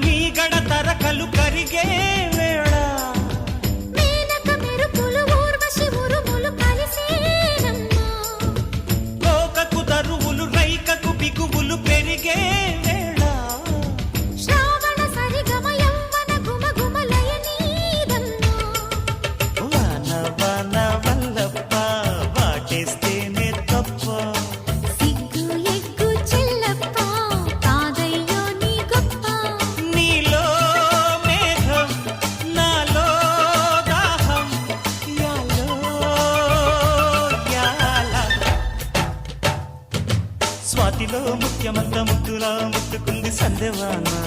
మీగడ తరకలు కరిగే వేళ మేనక మెరుపులు ఊర్వశి ఉరుములు కలిసేనమ్మా కోకకు దరువులు రైకకు బిగువులు పెరిగే వేళ శ్రావణ సరిగమ యవ్వన గుమగుమలయ నీదమ్మా వాన వాన వల్లప్ప వాటేస్తేనే తప్ప సిగ్గు ఎగ్గు చెల్లప్ప కాదయ్యో నీ గొప్ప నీలో మేఘం నాలో దాహం యాలో యాల స్వాతిలో ముఖ్యమంత ముద్దులా ముట్టుకుంది సందేవానా